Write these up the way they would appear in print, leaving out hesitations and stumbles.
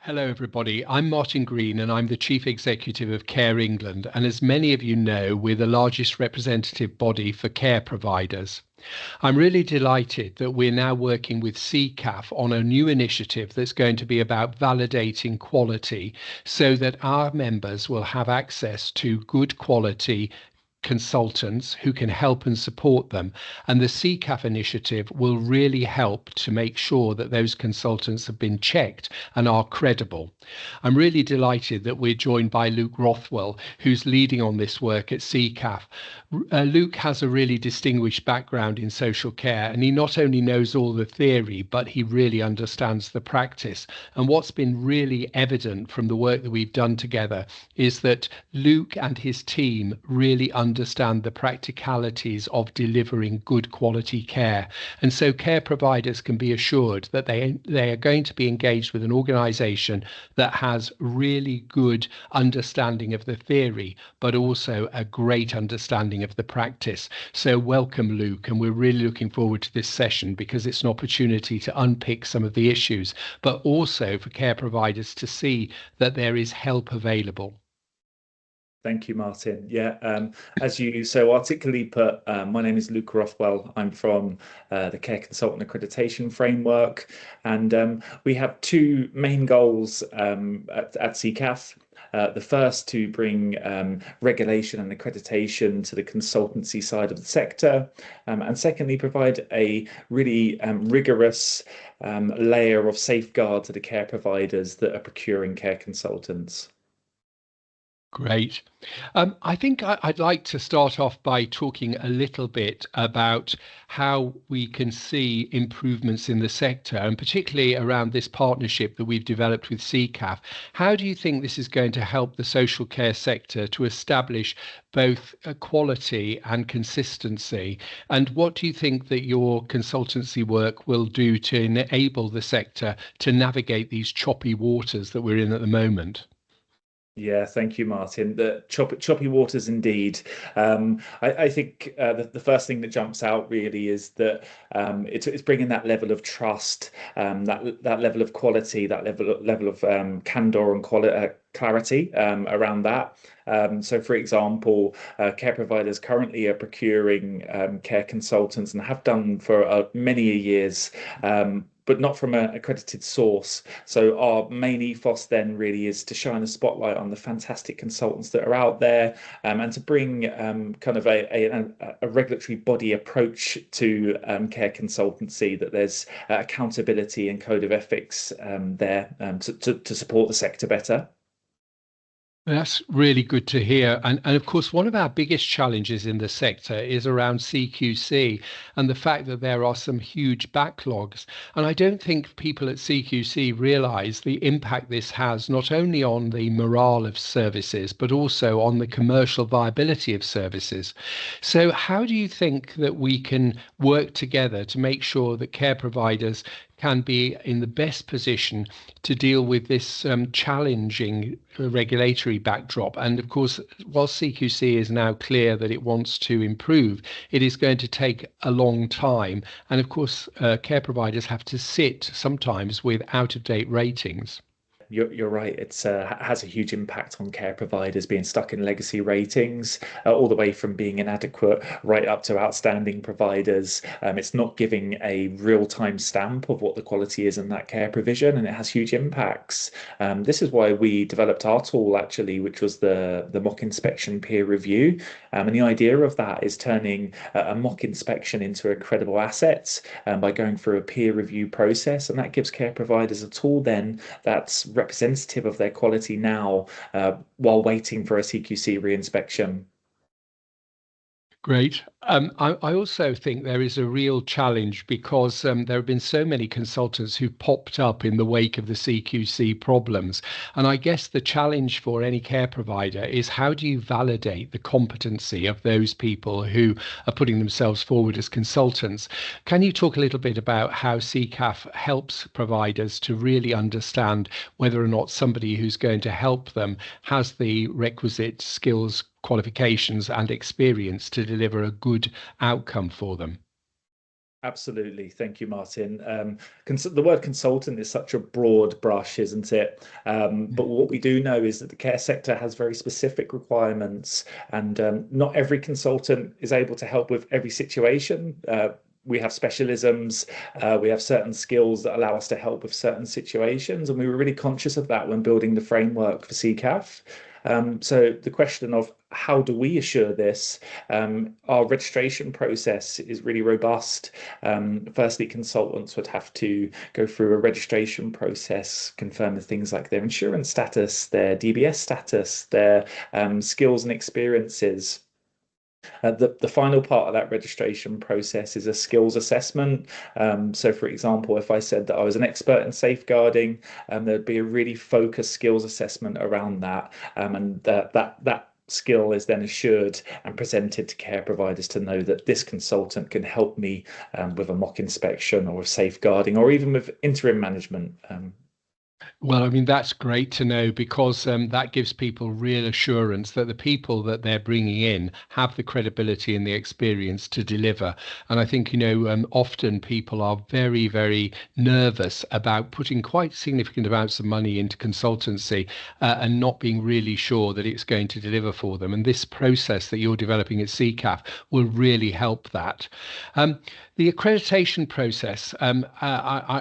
Hello, everybody. I'm Martin Green, and I'm the Chief Executive of Care England. And as many of you know, we're the largest representative body for care providers. I'm really delighted that we're now working with C-CAF on a new initiative that's going to be about validating quality so that our members will have access to good quality consultants who can help and support them. And the C-CAF initiative will really help to make sure that those consultants have been checked and are credible. I'm really delighted that we're joined by Luke Rothwell, who's leading on this work at C-CAF. Luke has a really distinguished background in social care, and he not only knows all the theory, but he really understands the practice. And what's been really evident from the work that we've done together is that Luke and his team really understand the practicalities of delivering good quality care. And so care providers can be assured that they are going to be engaged with an organisation that has really good understanding of the theory, but also a great understanding of the practice. So welcome, Luke, and we're really looking forward to this session because it's an opportunity to unpick some of the issues, but also for care providers to see that there is help available. Thank you, Martin. As you so articulately put, my name is Luke Rothwell. I'm from the Care Consultant Accreditation Framework, and we have two main goals at C-CAF. The first to bring regulation and accreditation to the consultancy side of the sector, and secondly, provide a really rigorous layer of safeguard to the care providers that are procuring care consultants. Great. I think I'd like to start off by talking a little bit about how we can see improvements in the sector, and particularly around this partnership that we've developed with C-CAF. How do you think this is going to help the social care sector to establish both quality and consistency? And what do you think that your consultancy work will do to enable the sector to navigate these choppy waters that we're in at the moment? Yeah, thank you, Martin. The choppy waters indeed. I think the first thing that jumps out really is that it's bringing that level of trust, that level of quality, that level of candor and clarity around that. So, for example, care providers currently are procuring care consultants and have done for many years. But not from an accredited source. So our main ethos then really is to shine a spotlight on the fantastic consultants that are out there, and to bring kind of a regulatory body approach to care consultancy, that there's accountability and code of ethics there to support the sector better. That's really good to hear. And of course, one of our biggest challenges in the sector is around CQC and the fact that there are some huge backlogs. And I don't think people at CQC realize the impact this has not only on the morale of services, but also on the commercial viability of services. So, how do you think that we can work together to make sure that care providers can be in the best position to deal with this challenging regulatory backdrop? And of course, while CQC is now clear that it wants to improve, it is going to take a long time. And of course, care providers have to sit sometimes with out-of-date ratings. You're right. It's has a huge impact on care providers being stuck in legacy ratings, all the way from being inadequate right up to outstanding providers. It's not giving a real-time stamp of what the quality is in that care provision, and it has huge impacts. This is why we developed our tool actually, which was the mock inspection peer review. And the idea of that is turning a mock inspection into a credible asset by going through a peer review process, and that gives care providers a tool then that's representative of their quality now, while waiting for a CQC reinspection. Great. I also think there is a real challenge because there have been so many consultants who popped up in the wake of the CQC problems. And I guess the challenge for any care provider is, how do you validate the competency of those people who are putting themselves forward as consultants? Can you talk a little bit about how C-CAF helps providers to really understand whether or not somebody who's going to help them has the requisite skills, qualifications and experience to deliver a good outcome for them? Absolutely. Thank you, Martin. The word consultant is such a broad brush, isn't it? But what we do know is that the care sector has very specific requirements, and not every consultant is able to help with every situation. We have specialisms, we have certain skills that allow us to help with certain situations, and we were really conscious of that when building the framework for C-CAF. So the question of how do we assure this? Our registration process is really robust. Firstly, consultants would have to go through a registration process, confirming things like their insurance status, their DBS status, their skills and experiences. The final part of that registration process is a skills assessment. So, for example, if I said that I was an expert in safeguarding, there'd be a really focused skills assessment around that, and that skill is then assured and presented to care providers to know that this consultant can help me with a mock inspection or with safeguarding or even with interim management. Well, I mean, that's great to know because that gives people real assurance that the people that they're bringing in have the credibility and the experience to deliver. And I think, often people are very, very nervous about putting quite significant amounts of money into consultancy and not being really sure that it's going to deliver for them. And this process that you're developing at C-CAF will really help that. The accreditation process,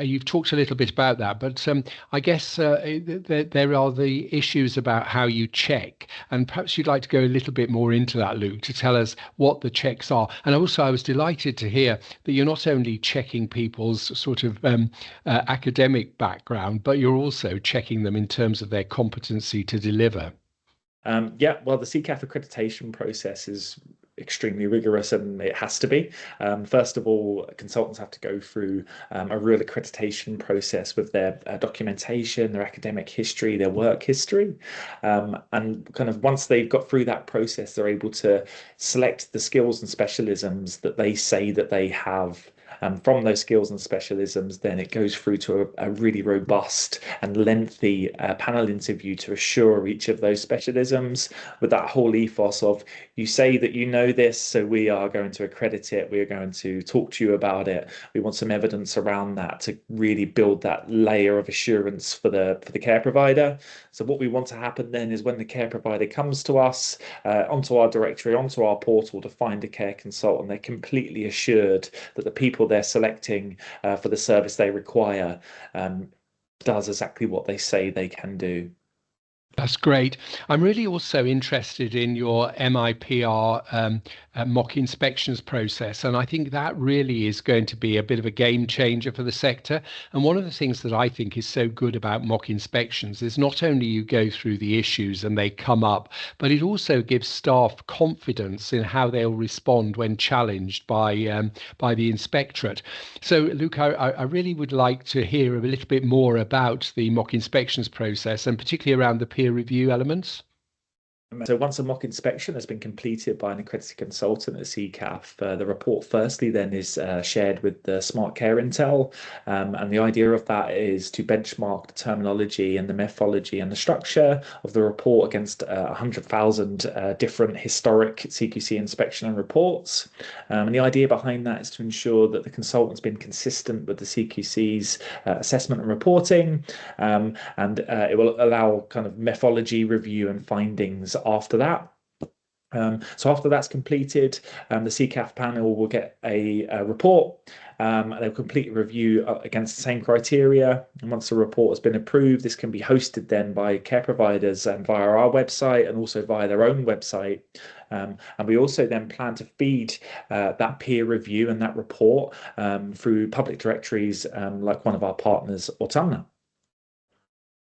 you've talked a little bit about that, but I guess there are the issues about how you check, and perhaps you'd like to go a little bit more into that, Luke, to tell us what the checks are. And also, I was delighted to hear that you're not only checking people's sort of academic background, but you're also checking them in terms of their competency to deliver. Yeah, well, the C-CAF accreditation process is extremely rigorous and it has to be. First of all, consultants have to go through a real accreditation process with their documentation, their academic history, their work history. And kind of once they've got through that process, they're able to select the skills and specialisms that they say that they have. From those skills and specialisms, then it goes through to a really robust and lengthy panel interview to assure each of those specialisms with that whole ethos of you say that you know this, so we are going to accredit it. We are going to talk to you about it. We want some evidence around that to really build that layer of assurance for the care provider. So what we want to happen then is when the care provider comes to us, onto our directory, onto our portal to find a care consultant, they're completely assured that the people they're selecting for the service they require does exactly what they say they can do. That's great. I'm really also interested in your MIPR mock inspections process, and I think that really is going to be a bit of a game changer for the sector. And one of the things that I think is so good about mock inspections is not only you go through the issues and they come up, but it also gives staff confidence in how they'll respond when challenged by the inspectorate. So, Luke, I really would like to hear a little bit more about the mock inspections process and particularly around the peer review elements. So once a mock inspection has been completed by an accredited consultant at C-CAF, the report firstly then is shared with the Smart Care Intel. And the idea of that is to benchmark the terminology and the methodology and the structure of the report against 100,000 different historic CQC inspection and reports. And the idea behind that is to ensure that the consultant's been consistent with the CQC's assessment and reporting. And it will allow kind of methodology review and findings after that. So after that's completed, the C-CAF panel will get a report. They'll complete a review against the same criteria. And once the report has been approved, this can be hosted then by care providers and via our website and also via their own website. And we also then plan to feed that peer review and that report through public directories like one of our partners, Autumna.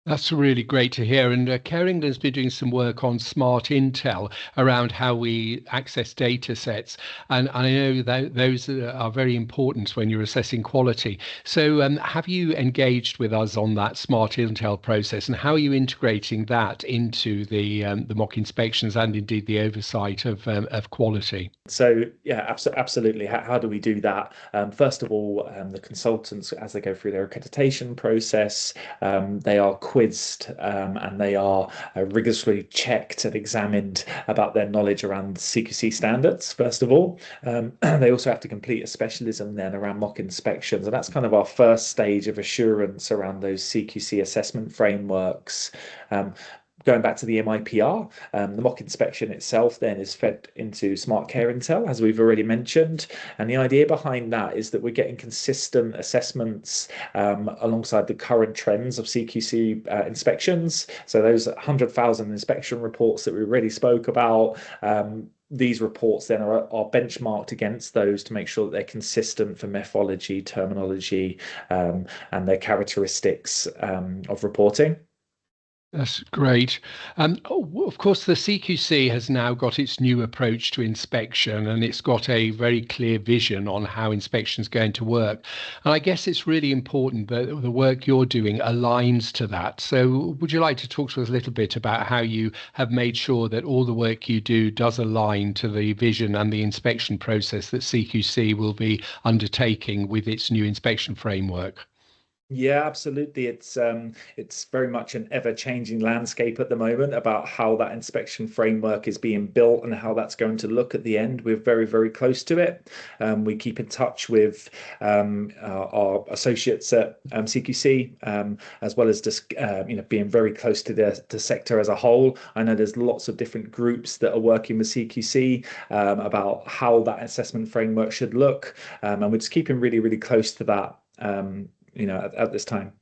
That's really great to hear. And Care England's been doing some work on smart intel around how we access data sets. And I know that those are very important when you're assessing quality. So have you engaged with us on that smart intel process and how are you integrating that into the mock inspections and indeed the oversight of quality? So yeah, absolutely. How do we do that? First of all, the consultants, as they go through their accreditation process, they are quizzed, and they are rigorously checked and examined about their knowledge around CQC standards, first of all. They also have to complete a specialism then around mock inspections. And that's kind of our first stage of assurance around those CQC assessment frameworks. Going back to the MIPR, the mock inspection itself then is fed into Smart Care Intel, as we've already mentioned. And the idea behind that is that we're getting consistent assessments alongside the current trends of CQC inspections. So those 100,000 inspection reports that we already spoke about, these reports then are benchmarked against those to make sure that they're consistent for methodology, terminology, and their characteristics of reporting. That's great. Of course, the CQC has now got its new approach to inspection, and it's got a very clear vision on how inspection is going to work. And I guess it's really important that the work you're doing aligns to that. So would you like to talk to us a little bit about how you have made sure that all the work you do does align to the vision and the inspection process that CQC will be undertaking with its new inspection framework? Yeah, absolutely. It's very much an ever-changing landscape at the moment about how that inspection framework is being built and how that's going to look at the end. We're very, very close to it. We keep in touch with our associates at CQC, as well as just being very close to the sector as a whole. I know there's lots of different groups that are working with CQC about how that assessment framework should look, and we're just keeping really, really close to that. At this time.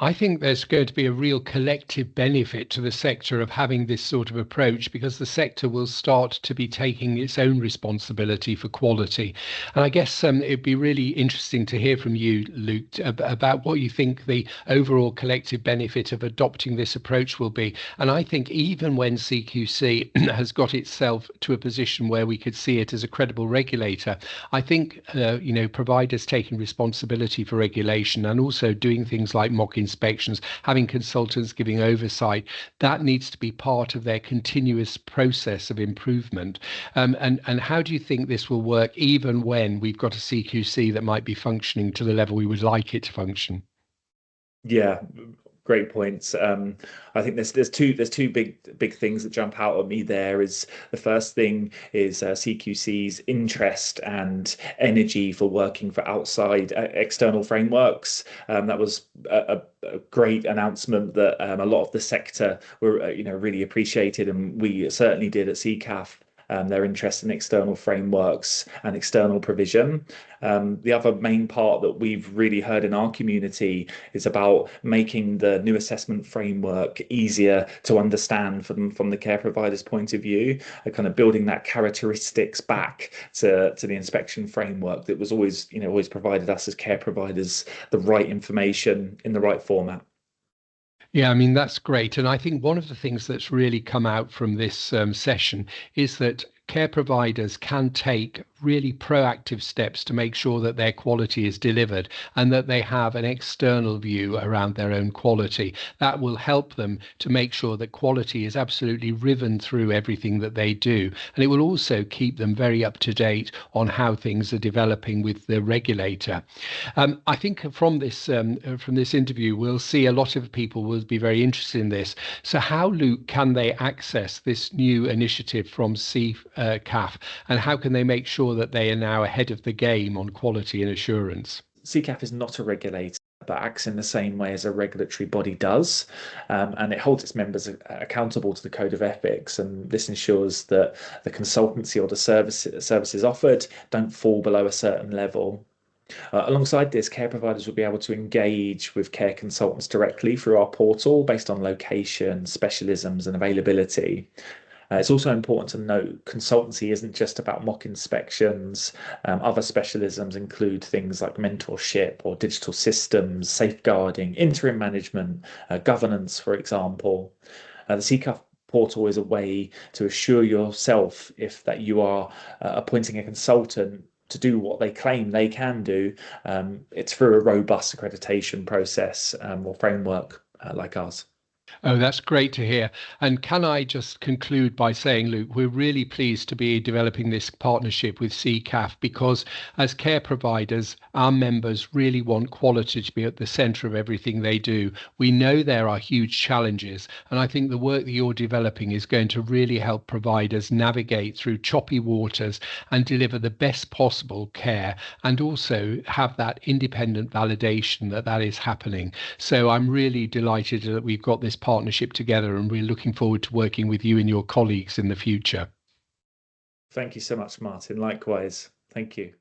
I think there's going to be a real collective benefit to the sector of having this sort of approach because the sector will start to be taking its own responsibility for quality. And I guess it'd be really interesting to hear from you, Luke, about what you think the overall collective benefit of adopting this approach will be. And I think even when CQC has got itself to a position where we could see it as a credible regulator, I think, providers taking responsibility for regulation and also doing things like mock inspections, having consultants giving oversight, that needs to be part of their continuous process of improvement. And how do you think this will work even when we've got a CQC that might be functioning to the level we would like it to function? Yeah, great points. I think there's two big things that jump out at me. There is the first thing is CQC's interest and energy for working for outside external frameworks. That was a great announcement that a lot of the sector were really appreciated, and we certainly did at C-CAF. Their interest in external frameworks and external provision. The other main part that we've really heard in our community is about making the new assessment framework easier to understand from the care provider's point of view, kind of building that characteristics back to the inspection framework that was always provided us as care providers the right information in the right format. Yeah, I mean, that's great. And I think one of the things that's really come out from this session is that care providers can take really proactive steps to make sure that their quality is delivered and that they have an external view around their own quality. That will help them to make sure that quality is absolutely riven through everything that they do. And it will also keep them very up to date on how things are developing with the regulator. I think from this interview, we'll see a lot of people will be very interested in this. So how, Luke, can they access this new initiative from C-CAF, and how can they make sure that they are now ahead of the game on quality and assurance? C-CAF is not a regulator, but acts in the same way as a regulatory body does, and it holds its members accountable to the Code of Ethics. And this ensures that the consultancy or the services offered don't fall below a certain level. Alongside this, care providers will be able to engage with care consultants directly through our portal based on location, specialisms, and availability. It's also important to note consultancy isn't just about mock inspections. Other specialisms include things like mentorship or digital systems, safeguarding, interim management, governance, for example. The C-CAF portal is a way to assure yourself if that you are appointing a consultant to do what they claim they can do. It's through a robust accreditation process or framework like ours. Oh, that's great to hear. And can I just conclude by saying, Luke, we're really pleased to be developing this partnership with C-CAF because as care providers, our members really want quality to be at the centre of everything they do. We know there are huge challenges, and I think the work that you're developing is going to really help providers navigate through choppy waters and deliver the best possible care and also have that independent validation that that is happening. So I'm really delighted that we've got this partnership together and we're looking forward to working with you and your colleagues in the future. Thank you so much, Martin. Likewise. Thank you.